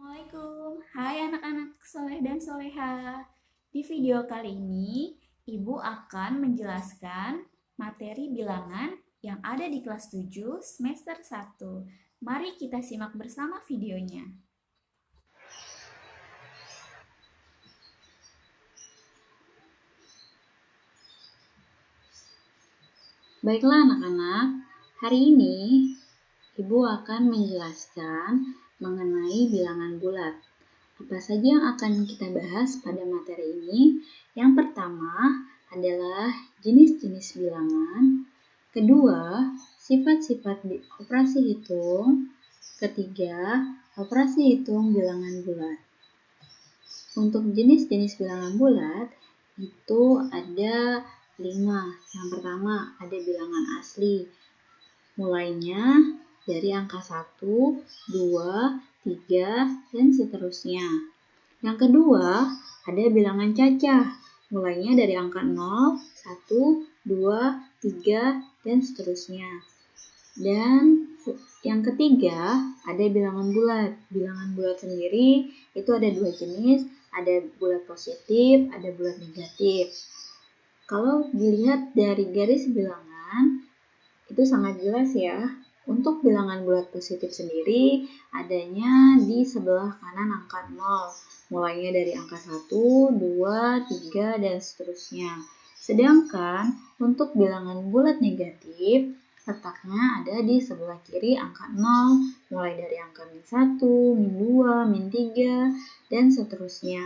Assalamualaikum, hai anak-anak soleh dan soleha. Di video kali ini, Ibu akan menjelaskan materi bilangan yang ada di kelas 7 semester 1. Mari kita simak bersama videonya. Baiklah anak-anak, hari ini Ibu akan menjelaskan mengenai bilangan bulat. Apa saja yang akan kita bahas pada materi ini? Yang pertama adalah jenis-jenis bilangan. Kedua, sifat-sifat operasi hitung. Ketiga, operasi hitung bilangan bulat. Untuk jenis-jenis bilangan bulat, itu ada 5. Yang pertama, ada bilangan asli. Mulainya dari angka 1, 2, 3, dan seterusnya. Yang kedua, ada bilangan cacah. Mulainya dari angka 0, 1, 2, 3, dan seterusnya. Dan yang ketiga, ada bilangan bulat. Bilangan bulat sendiri itu ada 2 jenis, ada bulat positif, ada bulat negatif. Kalau dilihat dari garis bilangan, itu sangat jelas ya. Untuk bilangan bulat positif sendiri, adanya di sebelah kanan angka 0. Mulainya dari angka 1, 2, 3, dan seterusnya. Sedangkan untuk bilangan bulat negatif, letaknya ada di sebelah kiri angka 0, mulai dari angka min 1, min 2, min 3, dan seterusnya.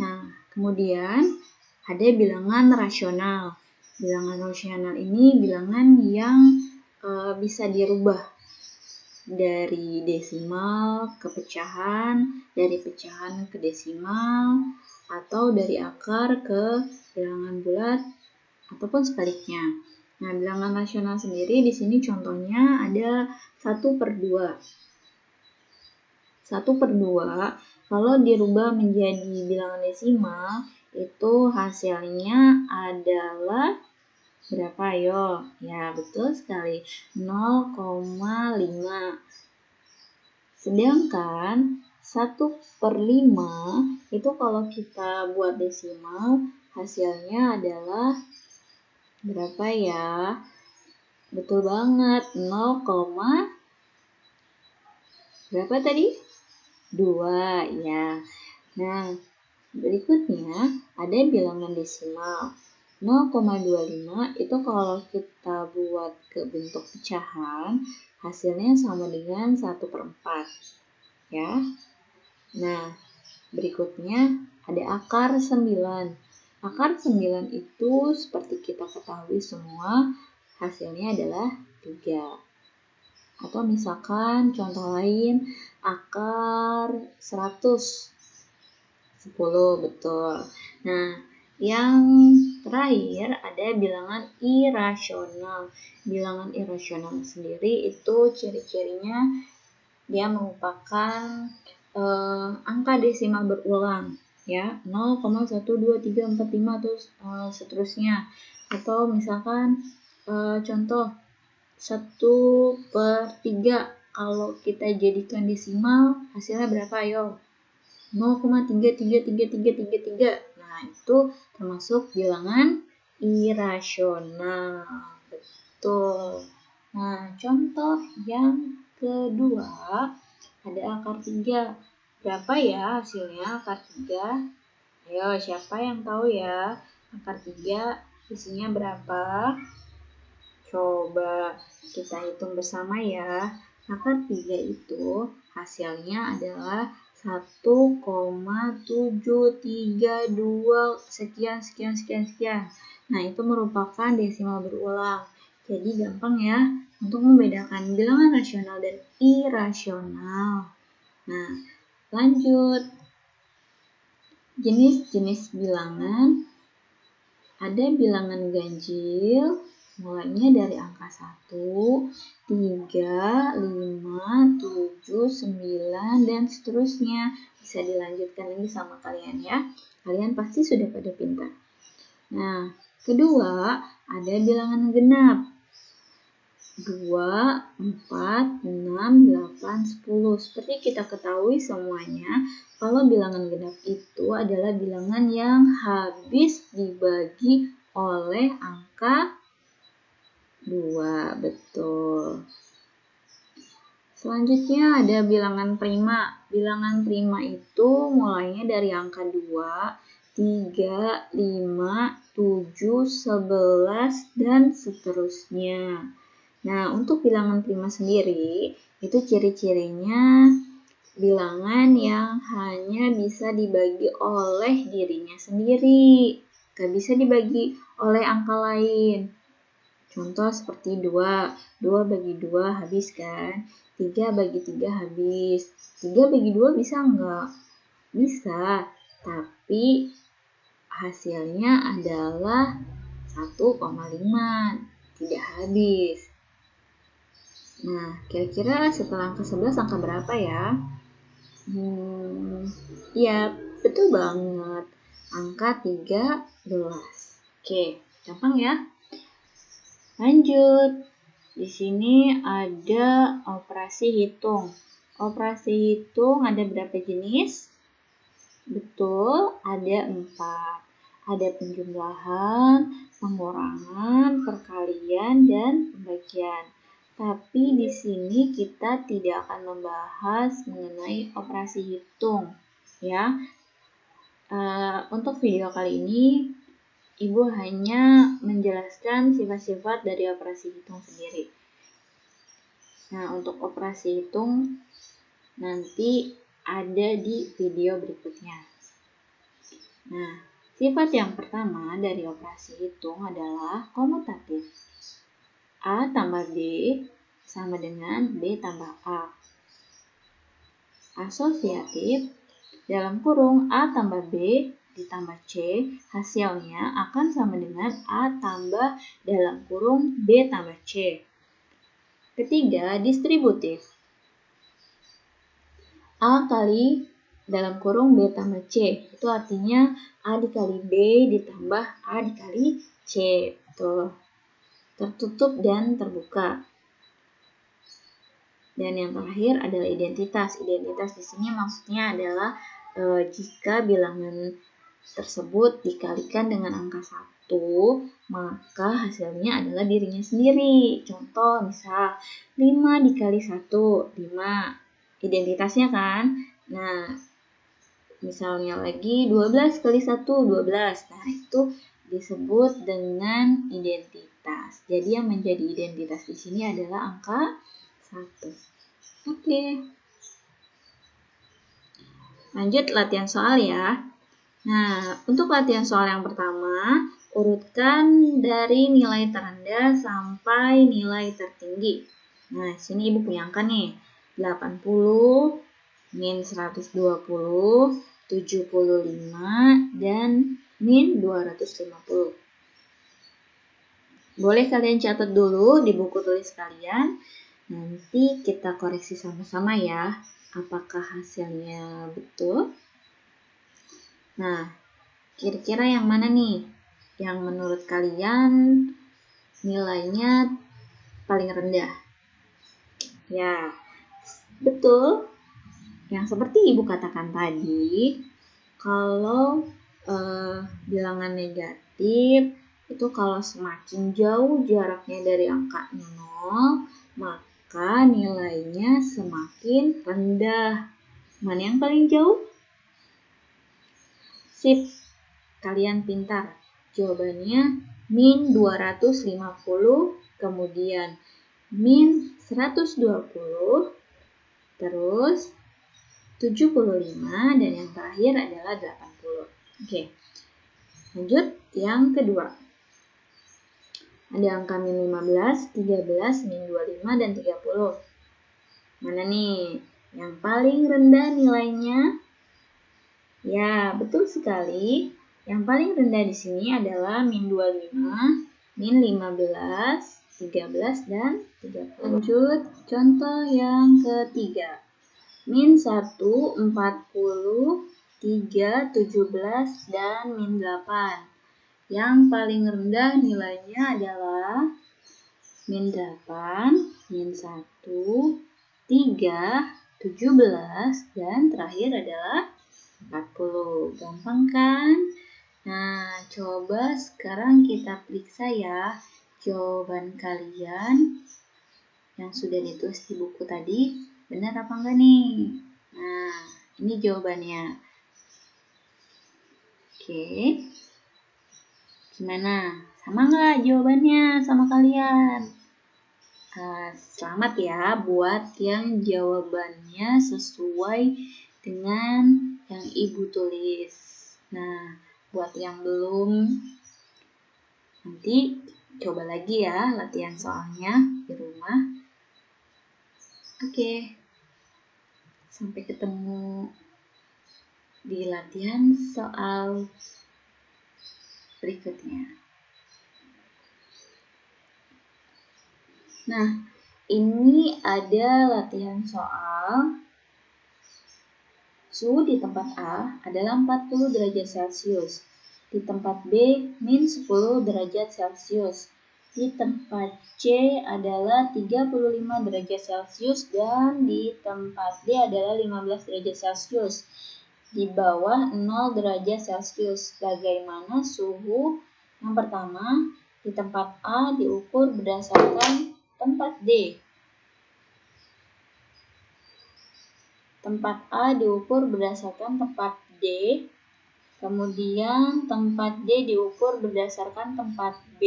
Nah, kemudian ada bilangan rasional. Bilangan rasional ini bilangan yang bisa dirubah dari desimal ke pecahan, dari pecahan ke desimal, atau dari akar ke bilangan bulat, ataupun sebaliknya. Nah, bilangan rasional sendiri di sini contohnya ada 1/2. 1/2 kalau dirubah menjadi bilangan desimal, itu hasilnya adalah berapa yo? Ya, betul sekali. 0,5. Sedangkan 1/5 itu kalau kita buat desimal, hasilnya adalah berapa ya? Betul banget, 0, berapa tadi? 2 ya. Nah, berikutnya ada bilangan desimal. 0,25 itu kalau kita buat ke bentuk pecahan, hasilnya sama dengan 1/4. Ya. Nah, berikutnya ada akar 9. Akar 9 itu seperti kita ketahui semua, hasilnya adalah 3. Atau misalkan contoh lain, akar 100. 10, betul. Nah, yang terakhir ada bilangan irasional. Bilangan irasional sendiri itu ciri-cirinya dia merupakan angka desimal berulang, ya, 0,1234, atau seterusnya. Atau misalkan contoh 1/3, kalau kita jadikan desimal hasilnya berapa yo? 0,33333. Nah, itu termasuk bilangan irasional. Betul. Nah, contoh yang kedua ada akar 3. Berapa ya hasilnya akar 3? Ayo, siapa yang tahu ya? Akar 3 isinya berapa? Coba kita hitung bersama ya. Akar 3 itu hasilnya adalah 1,732 sekian. Nah, itu merupakan desimal berulang. Jadi gampang ya untuk membedakan bilangan rasional dan irasional. Nah, lanjut. Jenis-jenis bilangan. Ada bilangan ganjil, mulainya dari angka 1, 3, 5, 7, 9, dan seterusnya. Bisa dilanjutkan lagi sama kalian ya. Kalian pasti sudah pada pintar. Nah, kedua, ada bilangan genap. 2, 4, 6, 8, 10. Seperti kita ketahui semuanya, kalau bilangan genap itu adalah bilangan yang habis dibagi oleh angka 2. Betul. Selanjutnya ada bilangan prima. Bilangan prima itu mulainya dari angka 2, 3, 5, 7, 11, dan seterusnya. Nah, untuk bilangan prima sendiri, itu ciri-cirinya bilangan yang hanya bisa dibagi oleh dirinya sendiri. Gak bisa dibagi oleh angka lain. Contoh seperti 2. 2 bagi 2 habis kan? 3 bagi 3 habis. 3 bagi 2 bisa nggak? Bisa. Tapi hasilnya adalah 1,5. Tidak habis. Nah, kira-kira setelah angka 11 angka berapa ya? Ya, betul banget. Angka 13. Oke, gampang ya? Lanjut. Di sini ada operasi hitung. Operasi hitung ada berapa jenis? Betul, ada 4. Ada penjumlahan, pengurangan, perkalian, dan pembagian. Tapi di sini kita tidak akan membahas mengenai operasi hitung, ya. Untuk video kali ini, Ibu hanya menjelaskan sifat-sifat dari operasi hitung sendiri. Nah, untuk operasi hitung nanti ada di video berikutnya. Nah, sifat yang pertama dari operasi hitung adalah komutatif. A tambah B sama dengan B tambah A. Asosiatif, dalam kurung A tambah B ditambah C, hasilnya akan sama dengan A tambah dalam kurung B tambah C. Ketiga, distributif. A kali dalam kurung B tambah C, itu artinya A dikali B ditambah A dikali C. Tuh. Tertutup dan terbuka. Dan yang terakhir adalah identitas. Identitas di sini maksudnya adalah jika bilangan tersebut dikalikan dengan angka 1, maka hasilnya adalah dirinya sendiri. Contoh misal 5 dikali 1, 5. Identitasnya kan? Nah, misalnya lagi 12 kali 1, 12. Nah, itu disebut dengan identitas. Jadi yang menjadi identitas di sini adalah angka 1. Oke. Lanjut latihan soal ya. Nah, untuk latihan soal yang pertama, urutkan dari nilai terendah sampai nilai tertinggi. Nah, sini Ibu punya angka nih. 80, min 120, 75, dan min 250. Boleh kalian catat dulu di buku tulis kalian. Nanti kita koreksi sama-sama ya. Apakah hasilnya betul? Nah, kira-kira yang mana nih? Yang menurut kalian nilainya paling rendah? Ya, betul. Yang seperti Ibu katakan tadi, kalau bilangan negatif itu kalau semakin jauh jaraknya dari angka 0, maka nilainya semakin rendah. Mana yang paling jauh? Sip, kalian pintar. Jawabannya min 250, kemudian min 120, terus 75, dan yang terakhir adalah 80. Oke. Lanjut yang kedua. Ada angka min 15, 13, min 25, dan 30. Mana nih yang paling rendah nilainya? Ya, betul sekali. Yang paling rendah di sini adalah min 25, min 15, 13, dan 30. Lanjut contoh yang ketiga. Min 1, 40, 3, 17, dan min 8. Yang paling rendah nilainya adalah min 8, min 1, 3, 17, dan terakhir adalah 40. Gampang kan? Nah, coba sekarang kita periksa ya jawaban kalian yang sudah ditulis di buku tadi. Benar apa enggak nih? Nah, ini jawabannya. Oke. Gimana? Sama nggak jawabannya sama kalian? Selamat ya buat yang jawabannya sesuai dengan yang Ibu tulis. Nah, buat yang belum, nanti coba lagi ya latihan soalnya di rumah. Oke, sampai ketemu di latihan soal berikutnya. Nah, ini ada latihan soal suhu di tempat A adalah 40 derajat Celcius, di tempat B min 10 derajat Celcius, di tempat C adalah 35 derajat Celcius, dan di tempat D adalah 15 derajat Celcius. Di bawah 0 derajat Celcius. Bagaimana suhu yang pertama di tempat A diukur berdasarkan tempat D? Tempat A diukur berdasarkan tempat D, kemudian tempat D diukur berdasarkan tempat B,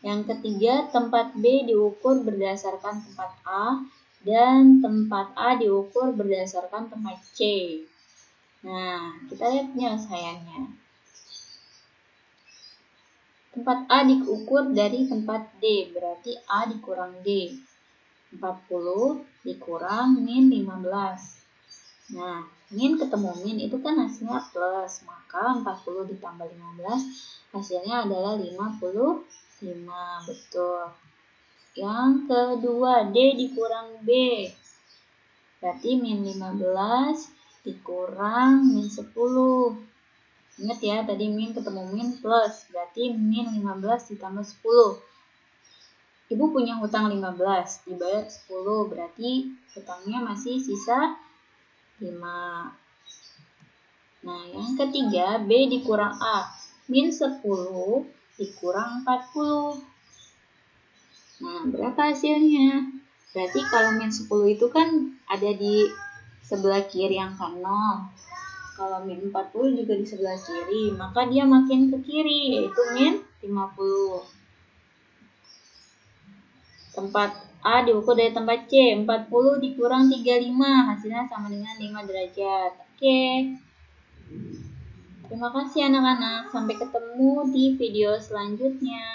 yang ketiga tempat B diukur berdasarkan tempat A, dan tempat A diukur berdasarkan tempat C. Nah, kita lihat penyelesaiannya. Tempat A diukur dari tempat D, berarti A dikurang D. 40 dikurang min 15. Nah, min ketemu min itu kan hasilnya plus, maka 40 ditambah 15 hasilnya adalah 55, betul. Yang kedua, D dikurang B, berarti min 15 dikurang min 10. Ingat ya, tadi min ketemu min plus, berarti min 15 ditambah 10. Ibu punya hutang 15, dibayar 10, berarti hutangnya masih sisa 5. Nah, yang ketiga, B dikurang A. Min 10 dikurang 40. Nah, berapa hasilnya? Berarti kalau min 10 itu kan ada di sebelah kiri angka 0. Kalau min 40 juga di sebelah kiri, maka dia makin ke kiri, yaitu min 50. Tempat A diukur dari tempat C, 40 dikurang 35, hasilnya sama dengan 5 derajat. Oke. Terima kasih anak-anak, sampai ketemu di video selanjutnya.